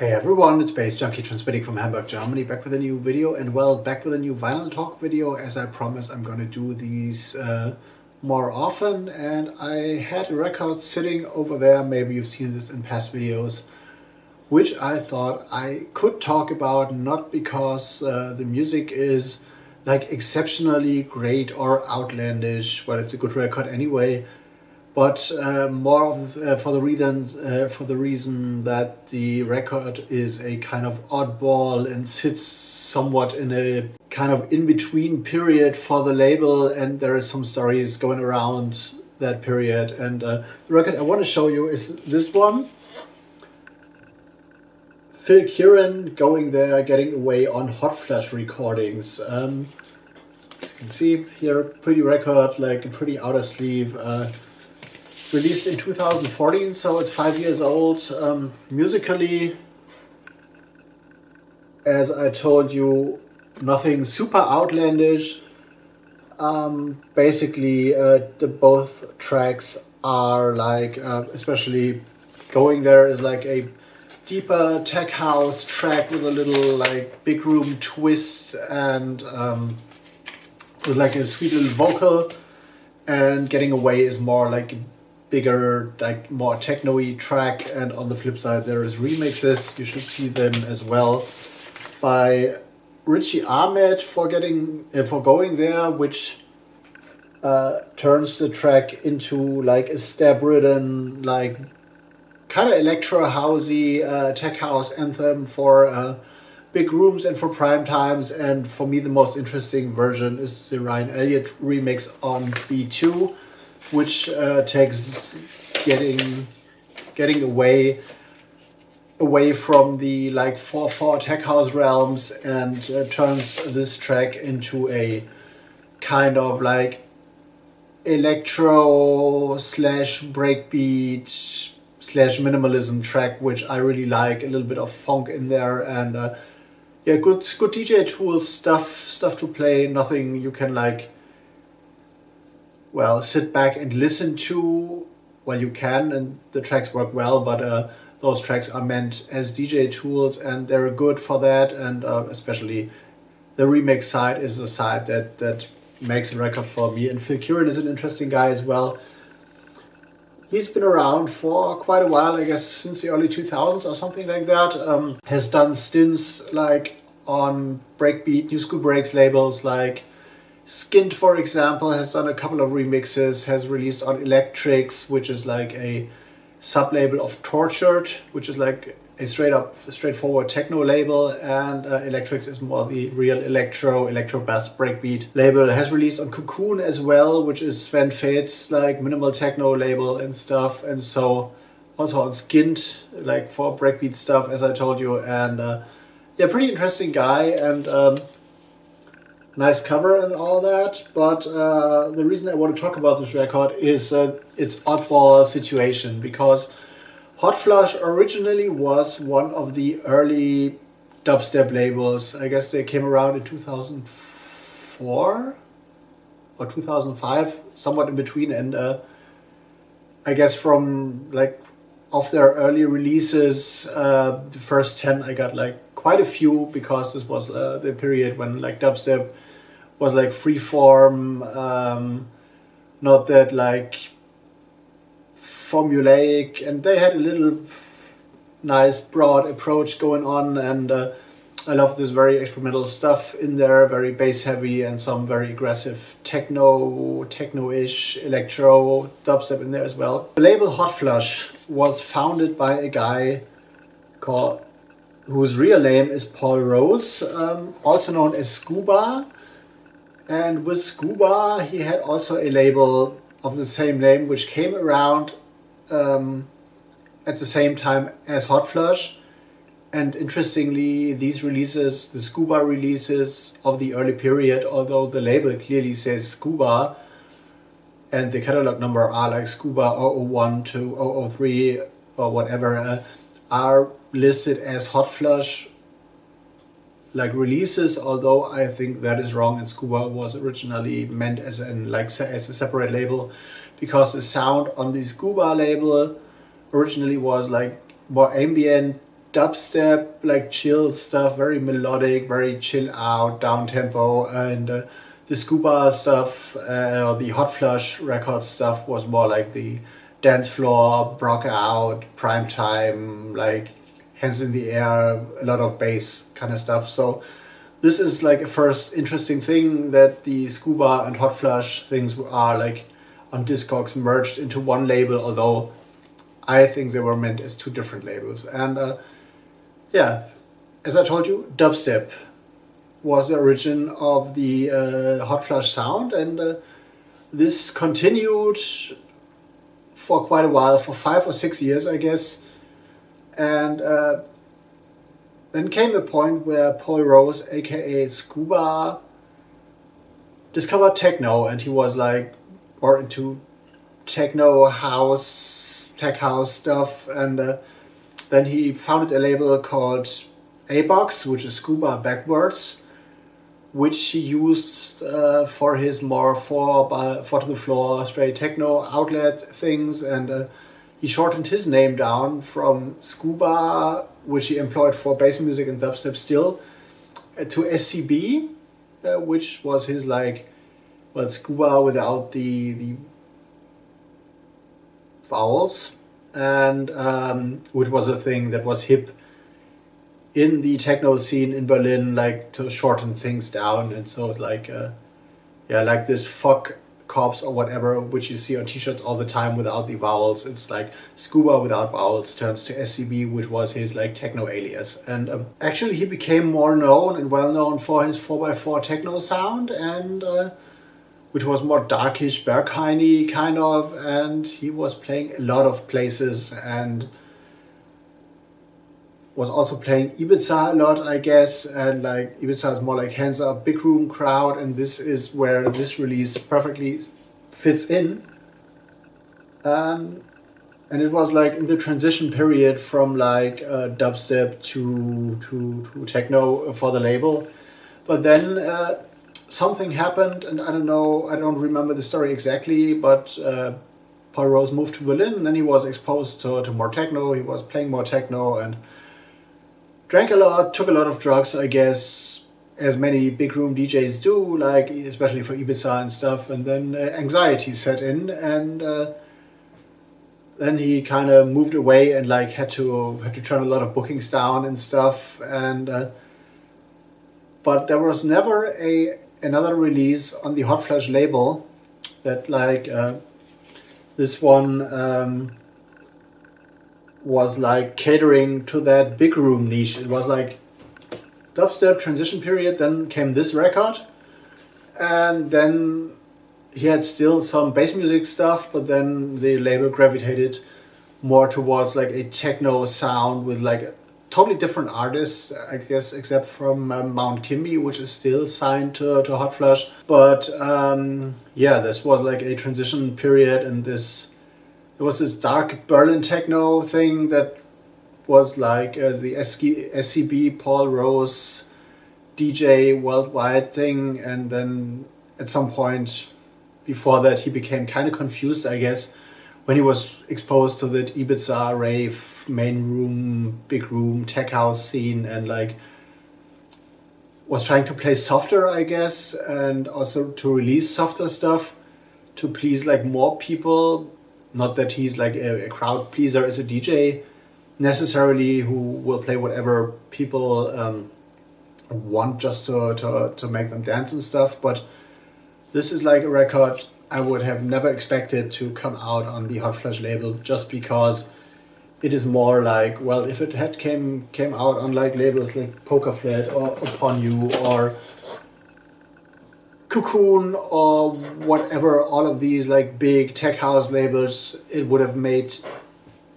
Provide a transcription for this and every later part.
Hey everyone, it's baze.djunkiii transmitting from Hamburg, Germany, back with a new video, and well, back with a new vinyl talk video. As I promised, I'm gonna do these more often, and I had a record sitting over there, maybe you've seen this in past videos, which I thought I could talk about, not because the music is like exceptionally great or outlandish, but it's a good record anyway, but more of, for the reason that the record is a kind of oddball and sits somewhat in a kind of in-between period for the label, and there are some stories going around that period. And the record I want to show you is this one. Kieran going there, getting away on hotflush recordings. You can see here, pretty record, like a pretty outer sleeve. Released in 2014, so it's 5 years old. Musically, as I told you, nothing super outlandish. Basically, both tracks are like, especially Going There is like a deeper tech house track with a little like big room twist and with like a sweet little vocal, and Getting Away is more like bigger, like more techno-y track. And on the flip side there is remixes, you should see them as well, by Richie Ahmed for Going There, which turns the track into like a step-ridden, like kind of electro housey tech house anthem for big rooms and for prime times. And for me the most interesting version is the Ryan Elliott remix on B2, which takes getting away from the like 4/4 tech house realms and turns this track into a kind of like electro slash breakbeat slash minimalism track, which I really like. A little bit of funk in there, and yeah, good DJ tools, stuff to play. Nothing you can like, well, sit back and listen to. Well, you can, and the tracks work well, but those tracks are meant as DJ tools, and they're good for that. And especially the remix side is the side that makes a record for me. And Phil Kieran is an interesting guy as well. He's been around for quite a while, I guess since the early 2000s or something like that. Has done stints like on breakbeat, New School Breaks labels like Skint, for example, has done a couple of remixes, has released on Electrics, which is like a sub-label of Tortured, which is like a straightforward techno label, and Electrics is more the real electro bass breakbeat label. Has released on Cocoon as well, which is Sven Faith's like minimal techno label and stuff, and so also on Skint, like for breakbeat stuff, as I told you. And yeah, pretty interesting guy, and nice cover and all that. But the reason I want to talk about this record is its oddball situation, because Hotflush originally was one of the early dubstep labels. I guess they came around in 2004 or 2005, somewhat in between. And I guess from like of their early releases, the first 10, I got like quite a few, because this was the period when like dubstep was like freeform, not that like formulaic, and they had a little nice broad approach going on. And I love this very experimental stuff in there, very bass heavy, and some very aggressive techno-ish electro dubstep in there as well. The label Hotflush was founded by a guy whose real name is Paul Rose, also known as Scuba. And with Scuba, he had also a label of the same name, which came around at the same time as Hotflush. And interestingly, these releases, the Scuba releases of the early period, although the label clearly says Scuba, and the catalog number are like Scuba 001 to 003 or whatever, are listed as Hotflush like releases, although I think that is wrong, and Scuba was originally meant as a separate label, because the sound on the Scuba label originally was like more ambient dubstep, like chill stuff, very melodic, very chill out, down tempo, and the scuba stuff, the hotflush record stuff was more like the dance floor, broke out, prime time, like hands in the air, a lot of bass kind of stuff. So this is like a first interesting thing that the scuba and hotflush things are like on discogs merged into one label, although I think they were meant as two different labels. And yeah, as I told you, dubstep was the origin of the hotflush sound, and this continued for quite a while, for 5 or 6 years, I guess. And then came a point where Paul Rose, aka Scuba, discovered techno, and he was like more into techno house, tech house stuff, and then he founded a label called A-Box, which is Scuba backwards, which he used for his more four to the floor straight techno outlet things, and he shortened his name down from Scuba, which he employed for bass music and dubstep still, to SCB, which was his like, well, Scuba without the vowels, and which was a thing that was hip in the techno scene in Berlin, like to shorten things down. And so it's like yeah, like this fuck corpse or whatever, which you see on t-shirts all the time without the vowels. It's like Scuba without vowels turns to SCB, which was his like techno alias. And actually he became more known and well known for his 4x4 techno sound, and which was more darkish, Berghain-y kind of, and he was playing a lot of places and was also playing Ibiza a lot, I guess, and like Ibiza is more like hands up, big room crowd, and this is where this release perfectly fits in. And it was like in the transition period from like dubstep to techno for the label. But then something happened, and I don't know, I don't remember the story exactly, but Paul Rose moved to Berlin, and then he was exposed to more techno. He was playing more techno and drank a lot, took a lot of drugs, I guess, as many big room DJs do, like especially for Ibiza and stuff. And then anxiety set in, and then he kind of moved away and like had to turn a lot of bookings down and stuff. And but there was never another release on the hotflush label that like this one was like catering to that big room niche. It was like dubstep transition period, then came this record, and then he had still some bass music stuff, but then the label gravitated more towards like a techno sound with like totally different artists, I guess, except from Mount Kimby, which is still signed to hotflush. But yeah, this was like a transition period, and there was this dark Berlin techno thing that was like the SCB Paul Rose DJ worldwide thing, and then at some point before that he became kind of confused, I guess, when he was exposed to that Ibiza rave main room, big room, tech house scene, and like was trying to play softer, I guess, and also to release softer stuff to please like more people. Not that he's like a crowd pleaser as a DJ necessarily, who will play whatever people want just to make them dance and stuff. But this is like a record I would have never expected to come out on the hotflush label, just because it is more like, well, if it had came out on like labels like Poker Flat or Upon You or Cocoon or whatever, all of these like big tech house labels, it would have made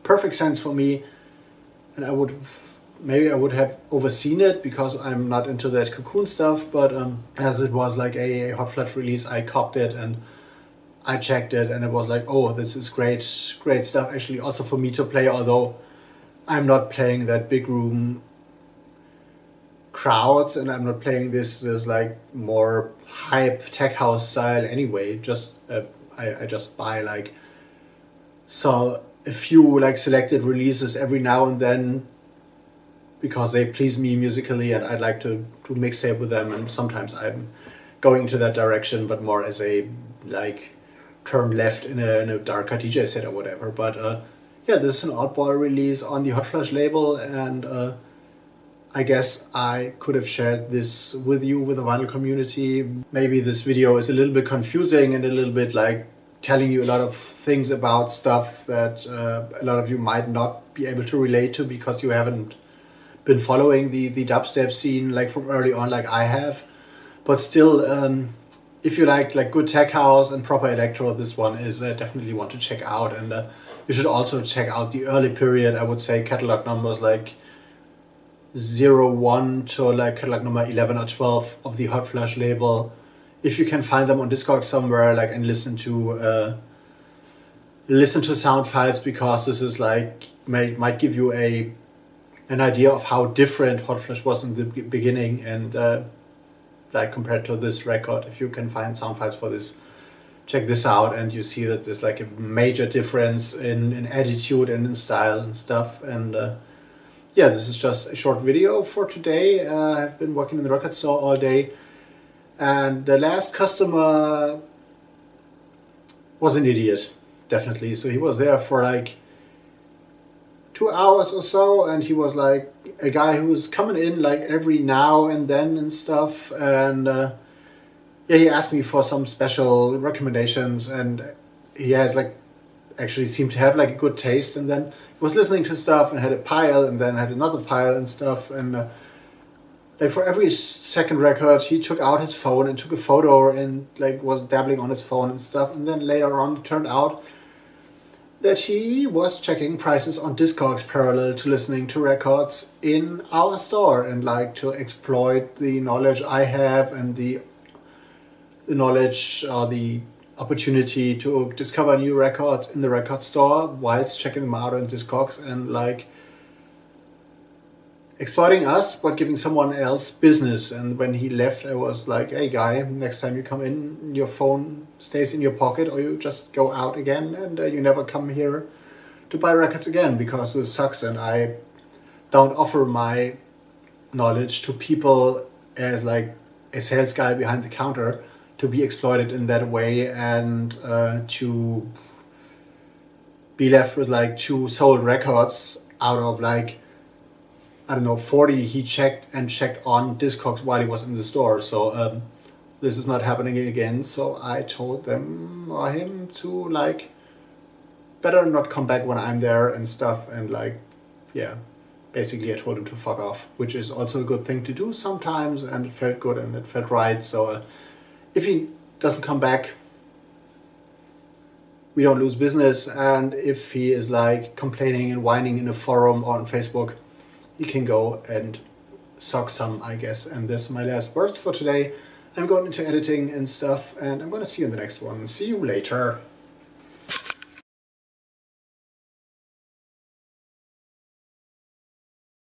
perfect sense for me, and I would have overseen it because I'm not into that Cocoon stuff. But as it was like a hotflush release, I copped it and I checked it, and it was like, oh, this is great stuff actually, also for me to play, although I'm not playing that big room crowds, and I'm not playing this like more hype tech house style anyway. Just I just buy like a few like selected releases every now and then because they please me musically and I'd like to mixtape with them, and sometimes I'm going into that direction, but more as a like turn left in a darker DJ set or whatever. But yeah, this is an oddball release on the hotflush label, and I guess I could have shared this with you, with the vinyl community. Maybe this video is a little bit confusing and a little bit like telling you a lot of things about stuff that a lot of you might not be able to relate to because you haven't been following the dubstep scene like from early on like I have. But still, if you like good tech house and proper electro, this one is definitely one to check out. And you should also check out the early period, I would say catalog numbers like 01 to like catalog number 11 or 12 of the hotflush label, if you can find them on discogs somewhere, like, and listen to sound files, because this is like might give you an idea of how different hotflush was in the beginning, and like compared to this record. If you can find sound files for this, check this out, and you see that there's like a major difference in attitude and in style and stuff. And yeah, this is just a short video for today. I've been working in the record store all day, and the last customer was an idiot, definitely. So he was there for like 2 hours or so, and he was like a guy who was coming in like every now and then and stuff. And yeah, he asked me for some special recommendations, and he has like actually seemed to have like a good taste, and then he was listening to stuff and had a pile, and then had another pile and stuff. And like for every second record he took out his phone and took a photo and like was dabbling on his phone and stuff. And then later on it turned out that he was checking prices on discogs parallel to listening to records in our store, and like to exploit the knowledge I have and the knowledge or the opportunity to discover new records in the record store whilst checking them out on discogs, and like exploiting us but giving someone else business. And when he left, I was like, hey guy, next time you come in, your phone stays in your pocket, or you just go out again, and you never come here to buy records again, because this sucks, and I don't offer my knowledge to people as like a sales guy behind the counter to be exploited in that way, and to be left with like 2 sold records out of like, I don't know, 40 he checked on discogs while he was in the store. So this is not happening again. So I told them or him to like better not come back when I'm there and stuff, and like, yeah, basically I told him to fuck off, which is also a good thing to do sometimes, and it felt good and it felt right. So if he doesn't come back, we don't lose business. And if he is like complaining and whining in a forum or on Facebook, he can go and suck some, I guess. And this is my last words for today. I'm going into editing and stuff, and I'm going to see you in the next one. See you later.